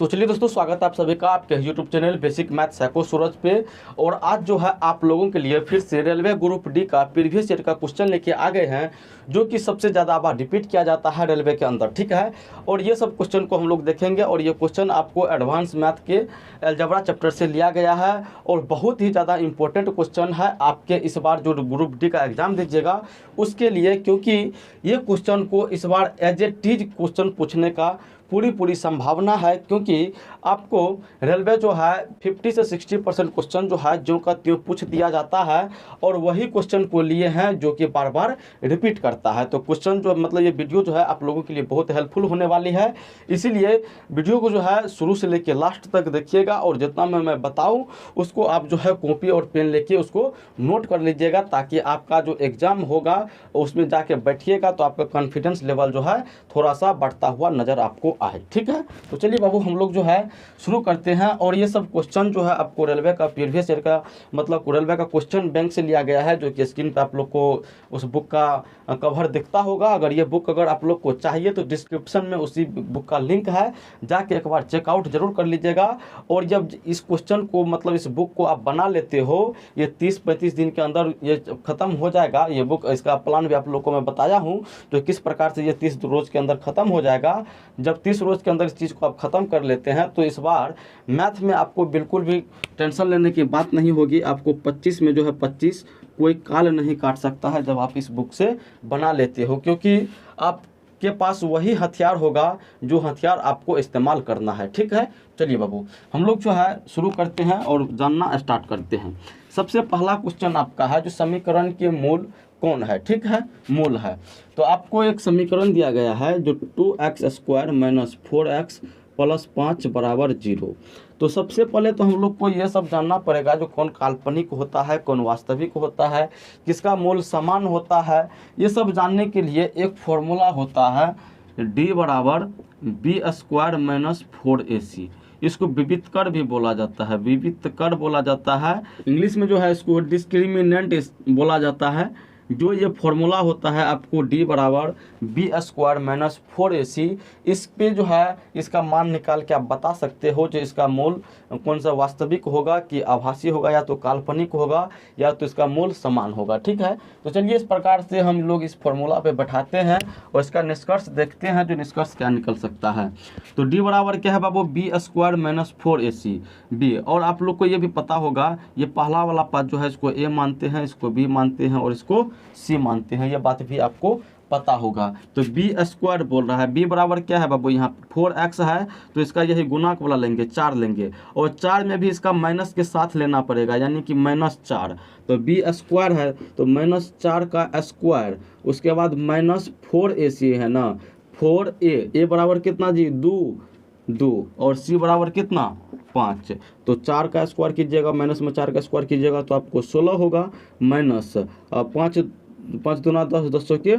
तो चलिए दोस्तों, स्वागत है आप सभी का आपके YouTube channel basic math psycho Suraj पे। और आज जो है आप लोगों के लिए फिर से रेलवे ग्रुप डी का प्रीवियस ईयर का क्वेश्चन लेके आ गए हैं, जो कि सबसे ज़्यादा बार रिपीट किया जाता है रेलवे के अंदर, ठीक है। और ये सब क्वेश्चन को हम लोग देखेंगे और ये क्वेश्चन आपको एडवांस मैथ के अलजेब्रा चैप्टर से लिया गया है और बहुत ही ज़्यादा इंपॉर्टेंट क्वेश्चन है आपके इस बार जो ग्रुप डी का एग्ज़ाम दीजिएगा उसके लिए, क्योंकि ये क्वेश्चन को इस बार एज ए टीज क्वेश्चन पूछने का पूरी संभावना है, क्योंकि आपको रेलवे जो है 50 से 60% क्वेश्चन जो है जो का त्यों पूछ दिया जाता है और वही क्वेश्चन को लिए हैं जो कि बार बार रिपीट करता है। तो क्वेश्चन जो मतलब ये वीडियो जो है आप लोगों के लिए बहुत हेल्पफुल होने वाली है, इसीलिए वीडियो को जो है शुरू से लेकर लास्ट तक देखिएगा और जितना मैं बताऊँ उसको आप जो है कॉपी और पेन लेके उसको नोट कर लीजिएगा, ताकि आपका जो एग्ज़ाम होगा उसमें जाके बैठिएगा तो आपका कॉन्फिडेंस लेवल जो है थोड़ा सा बढ़ता हुआ नज़र आपको आए, ठीक है। तो चलिए बाबू हम लोग जो है शुरू करते हैं। और ये सब क्वेश्चन जो है आपको रेलवे का प्रीवियस ईयर का मतलब रेलवे का क्वेश्चन बैंक से लिया गया है, जो कि स्क्रीन पे आप लोग को उस बुक का कवर दिखता होगा। अगर ये बुक अगर आप लोग को चाहिए तो डिस्क्रिप्शन में उसी बुक का लिंक है, जाके एक बार चेकआउट जरूर कर लीजिएगा। और जब इस क्वेश्चन को मतलब इस बुक को आप बना लेते हो, ये 30-35 दिन के अंदर ये ख़त्म हो जाएगा ये बुक। इसका प्लान भी आप लोग को मैं बताया हूँ, तो किस प्रकार से ये 30 रोज़ के अंदर ख़त्म हो जाएगा। जब 30 रोज़ के अंदर इस चीज़ को आप ख़त्म कर लेते हैं तो इस बार मैथ में आपको बिल्कुल भी टेंशन लेने की बात नहीं होगी। आपको 25 में जो है 25 कोई काल नहीं काट सकता है जब आप इस बुक से बना लेते हो, क्योंकि आपके पास वही हथियार होगा जो हथियार आपको इस्तेमाल करना है, ठीक है। चलिए बाबू हम लोग जो है शुरू करते हैं और जानना स्टार्ट करते हैं। सबसे पहला क्वेश्चन आपका है जो समीकरण के मूल कौन है, ठीक है, मूल है। तो आपको एक समीकरण दिया गया है जो 2x² - 4x + 5 = 0। तो सबसे पहले तो हम लोग को ये सब जानना पड़ेगा जो कौन काल्पनिक होता है, कौन वास्तविक होता है, किसका मूल समान होता है। ये सब जानने के लिए एक फॉर्मूला होता है d = b² - 4ac। इसको विवितकर भी बोला जाता है, विवितकर बोला जाता है। इंग्लिश में जो है इसको डिस्क्रिमिनेंट बोला जाता है। जो ये फॉर्मूला होता है आपको d = b² - 4ac, इस पे जो है इसका मान निकाल के आप बता सकते हो जो इसका मूल कौन सा वास्तविक होगा कि आभासी होगा, या तो काल्पनिक होगा, या तो इसका मूल समान होगा, ठीक है। तो चलिए इस प्रकार से हम लोग इस फॉर्मूला पे बैठाते हैं और इसका निष्कर्ष देखते हैं जो निष्कर्ष क्या निकल सकता है। तो d बराबर क्या है बाबू, b² - 4ac b। और आप लोग को ये भी पता होगा ये पहला वाला पद जो है इसको a मानते हैं, इसको b मानते हैं और इसको c मानते हैं, ये बात भी आपको पता होगा। तो b² बोल रहा है, b बराबर क्या है बाबू, यहाँ 4x है तो इसका यही गुणक वाला लेंगे, 4 लेंगे, और 4 में भी इसका माइनस के साथ लेना पड़ेगा, यानी कि -4। तो b² है तो -4 का स्क्वायर, उसके बाद -4ac है ना, 4a बराबर कितना जी, 2 और c बराबर कितना, 5। तो 4 का स्क्वायर कीजिएगा, माइनस में 4 का स्क्वायर कीजिएगा तो आपको 16 होगा, माइनस 5 दूना 10, 10 के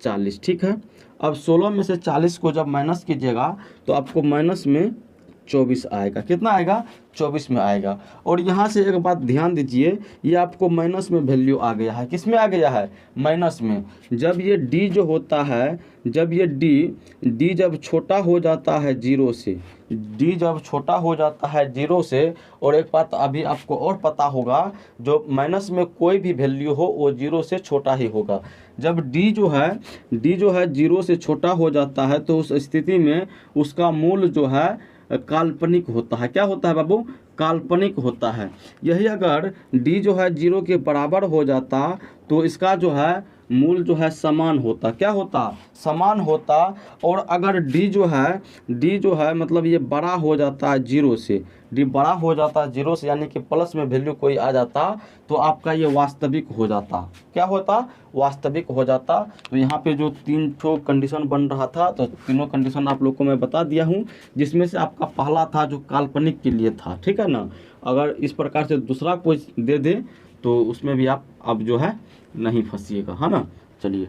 40, ठीक है। अब 16 में से 40 को जब माइनस कीजिएगा तो आपको माइनस में 24 आएगा, कितना आएगा, 24 में आएगा। और यहाँ से एक बात ध्यान दीजिए, ये आपको माइनस में वैल्यू आ गया है, किस में आ गया है, माइनस में। जब ये d जो होता है, जब ये d जब छोटा हो जाता है 0 से, d जब छोटा हो जाता है 0 से, और एक बात अभी आपको और पता होगा, जो माइनस में कोई भी वैल्यू हो वो 0 से छोटा ही होगा। जब d जो है 0 से छोटा हो जाता है तो उस स्थिति में उसका मूल जो है काल्पनिक होता है। क्या होता है बाबू, काल्पनिक होता है। यही अगर d जो है 0 के बराबर हो जाता तो इसका जो है मूल जो है समान होता। क्या होता, समान होता। और अगर d जो है मतलब ये बड़ा हो जाता है 0 से, d बड़ा हो जाता है 0 से, यानी कि प्लस में वैल्यू कोई आ जाता तो आपका ये वास्तविक हो जाता। क्या होता, वास्तविक हो जाता। तो यहाँ पे जो 3 ठो कंडीशन बन रहा था, तो तीनों कंडीशन आप लोग को मैं बता दिया हूँ, जिसमें से आपका पहला था जो काल्पनिक के लिए था, ठीक है ना। अगर इस प्रकार से दूसरा कोई दे दे तो उसमें भी आप अब जो है नहीं फंसिएगा, है ना। चलिए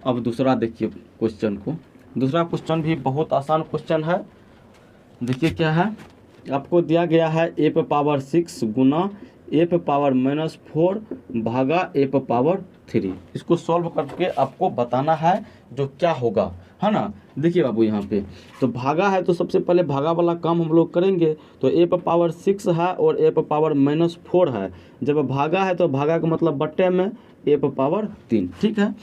अब दूसरा देखिए क्वेश्चन को। दूसरा क्वेश्चन भी बहुत आसान क्वेश्चन है। देखिए क्या है, आपको दिया गया है a⁻6 गुना a⁻⁻4 भागा a⁻3। इसको सॉल्व करके आपको बताना है जो क्या होगा। है ना। देखिए बाबू यहाँ पे तो भागा है, तो सबसे पहले भागा वाला काम हम लोग करेंगे। तो ए पर पावर 6 है और ए पर पावर -4 है। जब भागा है तो भागा का मतलब बट्टे में ए पर पावर 3, ठीक है।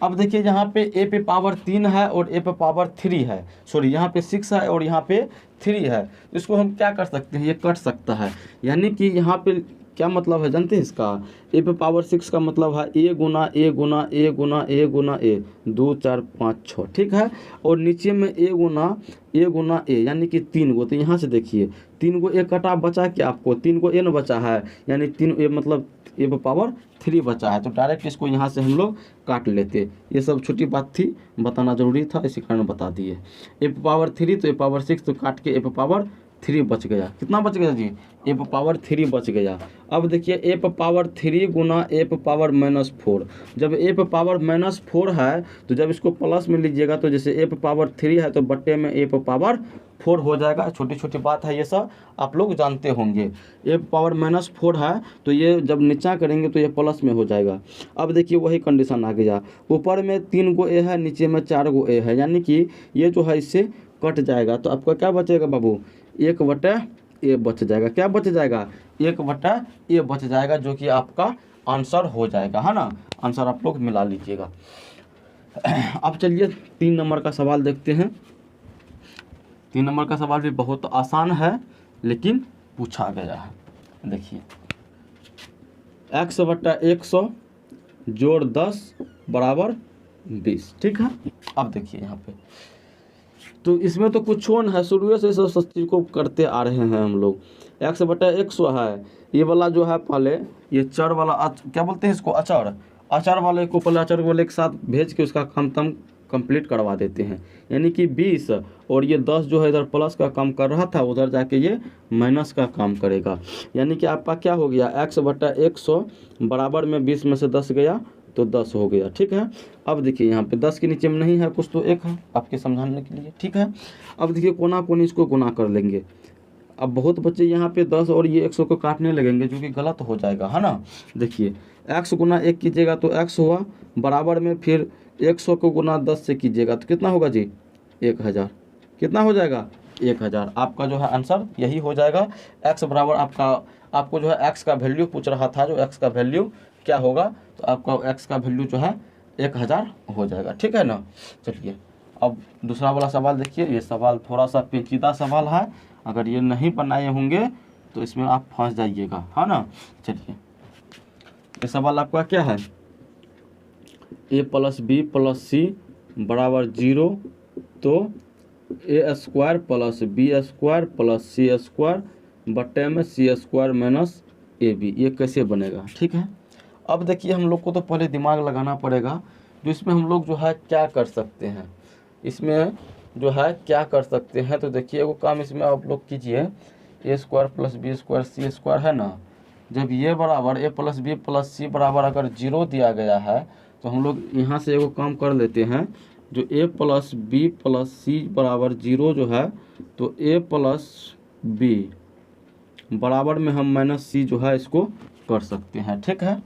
अब देखिए यहाँ पे ए पे पावर 3 है और ए पे पावर 3 है, सॉरी यहाँ पे 6 है और यहाँ पे 3 है। इसको हम क्या कर सकते हैं, ये कट सकता है। यानी कि यहाँ पे क्या मतलब है जानते हैं इसका, ए पे पावर 6 का मतलब है ए गुना ए गुना ए गुना ए गुना ए, 2 4 5 6, ठीक है। और नीचे में ए गुना ए यानी कि 3 गो। तो यहाँ से देखिए 3 गो ए कटा बचा क्या आपको, 3 गो ए न बचा है, यानी 3 ए मतलब ए पे पावर 3 बचा है। तो डायरेक्ट इसको यहाँ से हम लोग काट लेते। ये सब छोटी बात थी, बताना जरूरी था, इसी कारण बता दिए। ए पे पावर 3 तो ए पावर 6, तो काट के ए पे पावर 3 बच गया। कितना बच गया जी, ए पे पावर 3 बच गया। अब देखिए ए पे पावर 3 गुना ए पे पावर -4। जब ए पे पावर -4 है तो जब इसको प्लस में लीजिएगा तो जैसे ए पे पावर 3 है तो बट्टे में ए पे पावर 4 हो जाएगा। छोटी छोटी बात है, ये सब आप लोग जानते होंगे। ए पे पावर -4 है तो ये जब नीचा करेंगे तो ये प्लस में हो जाएगा। अब देखिए वही कंडीशन आ गया, ऊपर में 3 गो ए है, नीचे में 4 गो ए है, यानी कि ये जो है इससे कट जाएगा। तो आपका क्या बचेगा बाबू, 1/a बच जाएगा। क्या बच जाएगा, 1/a बच जाएगा, जो कि आपका आंसर हो जाएगा, है ना। आंसर आप लोग मिला लीजिएगा। अब चलिए 3 नंबर का सवाल देखते हैं। 3 नंबर का सवाल भी बहुत आसान है लेकिन पूछा गया है। देखिए x/100 जोड़ 10 बराबर 20, ठीक है। अब देखिए यहाँ पे तो इसमें तो कुछ नहीं है, शुरू से सब चीज़ को करते आ रहे हैं हम लोग। x/100 है, ये वाला जो है पहले ये चर वाला क्या बोलते हैं इसको, अचर वाले को पहले अचर वाले के साथ भेज के उसका काम तम कंप्लीट करवा देते हैं। यानी कि 20 और ये 10 जो है इधर प्लस का काम कर रहा था, उधर जाके ये माइनस का काम करेगा। यानी कि आपका क्या हो गया, x/100 बराबर में 20 में से 10 गया तो 10 हो गया, ठीक है। अब देखिए यहाँ पे 10 के नीचे में नहीं है कुछ, तो 1 है आपके समझाने के लिए, ठीक है। अब देखिए कोना कोनी इसको गुना कर लेंगे। अब बहुत बच्चे यहाँ पे 10 और ये 100 को काटने लगेंगे, जो कि गलत हो जाएगा, है ना। देखिए x गुना 1 कीजिएगा तो x हुआ, बराबर में फिर 100 को गुना 10 से कीजिएगा तो कितना होगा जी, 1000। कितना हो जाएगा, 1000। आपका जो है आंसर यही हो जाएगा। x बराबर आपको जो है x का वैल्यू पूछ रहा था, जो x का वैल्यू क्या होगा, तो आपका x का वैल्यू जो है 1000 हो जाएगा, ठीक है ना। चलिए अब दूसरा वाला सवाल देखिए। ये सवाल थोड़ा सा पेचीदा सवाल है, अगर ये नहीं बनाए होंगे तो इसमें आप फंस जाइएगा, है ना। चलिए ये सवाल आपका क्या है, a + b + c बराबर 0, तो a² + b² + c² बट्टे में c² - ab, ये कैसे बनेगा, ठीक है। अब देखिए हम लोग को तो पहले दिमाग लगाना पड़ेगा, जो इसमें हम लोग जो है क्या कर सकते हैं, इसमें जो है क्या कर सकते हैं। तो देखिए वो काम इसमें आप लोग कीजिए, a² + b² c² है ना। जब ये बराबर a + b + c बराबर अगर 0 दिया गया है तो हम लोग यहाँ से एगो काम कर लेते हैं, जो a + b + c बराबर 0 जो है, तो a + b बराबर में हम -c जो है इसको कर सकते हैं, ठीक है।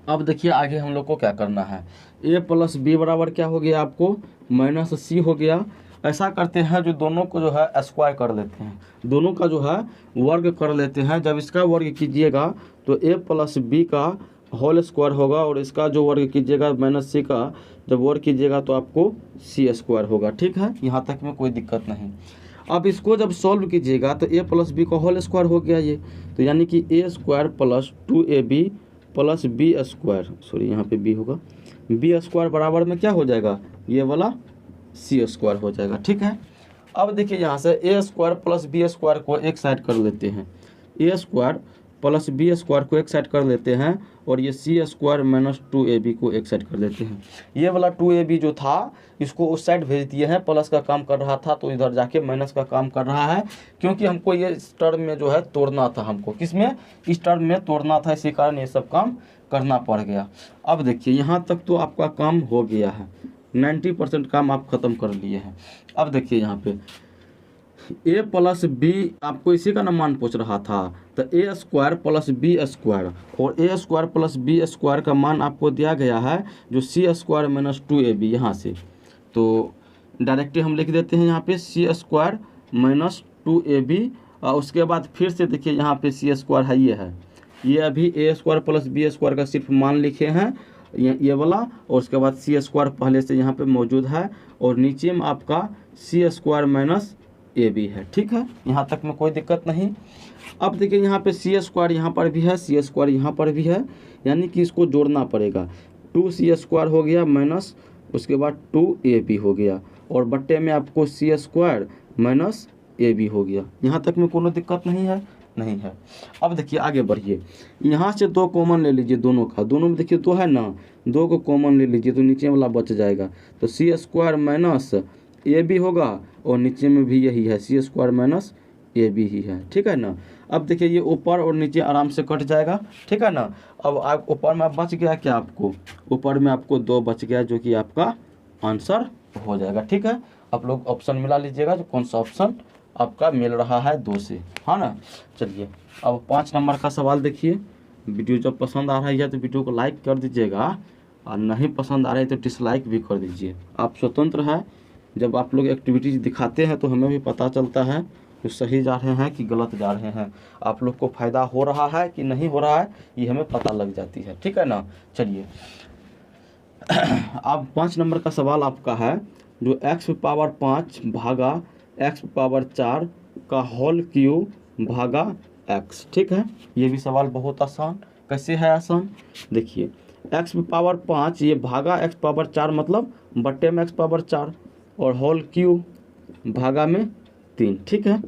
अब देखिए आगे हम लोग को क्या करना है, a + b बराबर क्या हो गया आपको, -c हो गया। ऐसा करते हैं जो दोनों को जो है स्क्वायर कर लेते हैं, दोनों का जो है वर्ग कर लेते हैं। जब इसका वर्ग कीजिएगा तो a + b का होल स्क्वायर होगा, और इसका जो वर्ग कीजिएगा -c का जब वर्ग कीजिएगा तो आपको c² होगा, ठीक है। यहाँ तक में कोई दिक्कत नहीं। अब इसको जब सॉल्व कीजिएगा तो a + b का होल स्क्वायर हो गया ये, तो यानी कि a² + 2ab + b², सॉरी यहाँ पे b होगा, b² बराबर में क्या हो जाएगा, ये वाला c² हो जाएगा, ठीक है। अब देखिए यहाँ से a² + b² को एक साइड कर लेते हैं, a² + b² को एक साइड कर लेते हैं, और ये c² - 2ab को एक साइड कर लेते हैं। ये वाला 2ab जो था इसको उस साइड भेज दिए हैं, प्लस का काम कर रहा था तो इधर जाके माइनस का काम कर रहा है, क्योंकि हमको ये इस टर्म में जो है तोड़ना था, हमको किसमें, इस टर्म में तोड़ना था, इसी कारण ये सब काम करना पड़ गया। अब देखिए यहाँ तक तो आपका काम हो गया है, 90% काम आप ख़त्म कर लिए हैं। अब देखिए यहाँ पे ए प्लस बी आपको इसी का ना मान पूछ रहा था, तो ए स्क्वायर प्लस बी स्क्वायर, और ए स्क्वायर प्लस बी स्क्वायर का मान आपको दिया गया है जो सी स्क्वायर माइनस 2ab यहाँ से। तो डायरेक्टली हम लिख देते हैं यहाँ पे सी स्क्वायर माइनस 2ab, और उसके बाद फिर से देखिए यहाँ पे सी स्क्वायर है, ये अभी ए स्क्वायर प्लस बी स्क्वायर का सिर्फ मान लिखे हैं ये वाला, और उसके बाद सी स्क्वायर पहले से यहाँ पे मौजूद है, और नीचे में आपका सी स्क्वायर माइनस ए बी है। ठीक है, यहाँ तक में कोई दिक्कत नहीं। अब देखिए यहाँ पे सी स्क्वायर यहाँ पर भी है, सी स्क्वायर यहाँ पर भी है, यानी कि इसको जोड़ना पड़ेगा। 2c स्क्वायर हो गया माइनस उसके बाद 2ab हो गया, और बट्टे में आपको सी स्क्वायर माइनस ए बी हो गया। यहाँ तक में कोनो दिक्कत नहीं है, नहीं है। अब देखिए आगे बढ़िए, यहाँ से 2 कॉमन ले लीजिए दोनों का, दोनों में देखिए 2 है ना, 2 को कॉमन ले लीजिए तो नीचे वाला बच जाएगा, तो सी स्क्वायर माइनस ए बी होगा, और नीचे में भी यही है सी स्क्वायर माइनस ए बी ही है। ठीक है ना। अब देखिए ये ऊपर और नीचे आराम से कट जाएगा। ठीक है ना। अब आप ऊपर में बच गया क्या, आपको ऊपर में आपको 2 बच गया, जो कि आपका आंसर हो जाएगा। ठीक है, आप लोग ऑप्शन मिला लीजिएगा जो कौन सा ऑप्शन आपका मिल रहा है 2 से, हाँ ना। चलिए अब 5 नंबर का सवाल देखिए। वीडियो जब पसंद आ रही है तो वीडियो को लाइक कर दीजिएगा, और नहीं पसंद आ रही है तो डिसलाइक भी कर दीजिए। आप स्वतंत्र है, जब आप लोग एक्टिविटीज़ दिखाते हैं तो हमें भी पता चलता है कि सही जा रहे हैं कि गलत जा रहे हैं, आप लोग को फ़ायदा हो रहा है कि नहीं हो रहा है ये हमें पता लग जाती है। ठीक है ना। चलिए अब 5 नंबर का सवाल आपका है, जो x पावर 5 भागा x पावर 4 का होल क्यूब भागा x। ठीक है, ये भी सवाल बहुत आसान। कैसे है आसान, देखिए x पावर 5 ये भागा x पावर 4 मतलब बट्टे में x पावर 4, और होल क्यूब भागा में 3। ठीक है,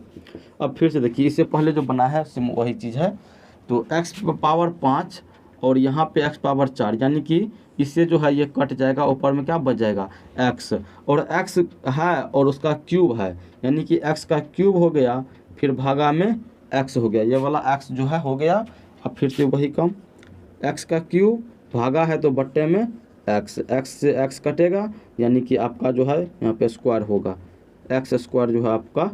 अब फिर से देखिए इससे पहले जो बना है उससे वही चीज़ है, तो x पावर 5 और यहाँ पे x पावर 4, यानी कि इससे जो है ये कट जाएगा, ऊपर में क्या बच जाएगा x, और x है और उसका क्यूब है, यानी कि x का क्यूब हो गया, फिर भागा में x हो गया, ये वाला x जो है हो गया। अब फिर से वही कम, x का क्यूब भागा है तो बट्टे में x, x से x कटेगा, यानी कि आपका जो है यहाँ पे स्क्वायर होगा, x स्क्वायर जो है आपका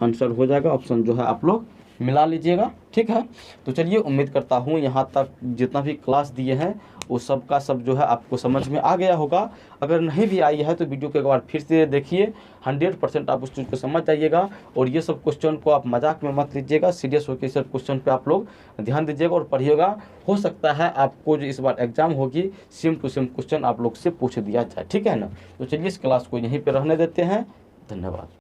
आंसर हो जाएगा। ऑप्शन जो है आप लोग मिला लीजिएगा। ठीक है, तो चलिए उम्मीद करता हूँ यहाँ तक जितना भी क्लास दिए हैं वो सब का सब जो है आपको समझ में आ गया होगा। अगर नहीं भी आई है तो वीडियो को एक बार फिर से देखिए, 100% आप उस चीज़ को समझ जाइएगा। और ये सब क्वेश्चन को आप मजाक में मत लीजिएगा, सीरियस होकर सब क्वेश्चन पे आप लोग ध्यान दीजिएगा और पढ़िएगा। हो सकता है आपको जो इस बार एग्जाम होगी सेम टू सेम क्वेश्चन आप लोग से पूछ दिया जाए। ठीक है ना। तो चलिए इस क्लास को यहीं पर रहने देते हैं। धन्यवाद।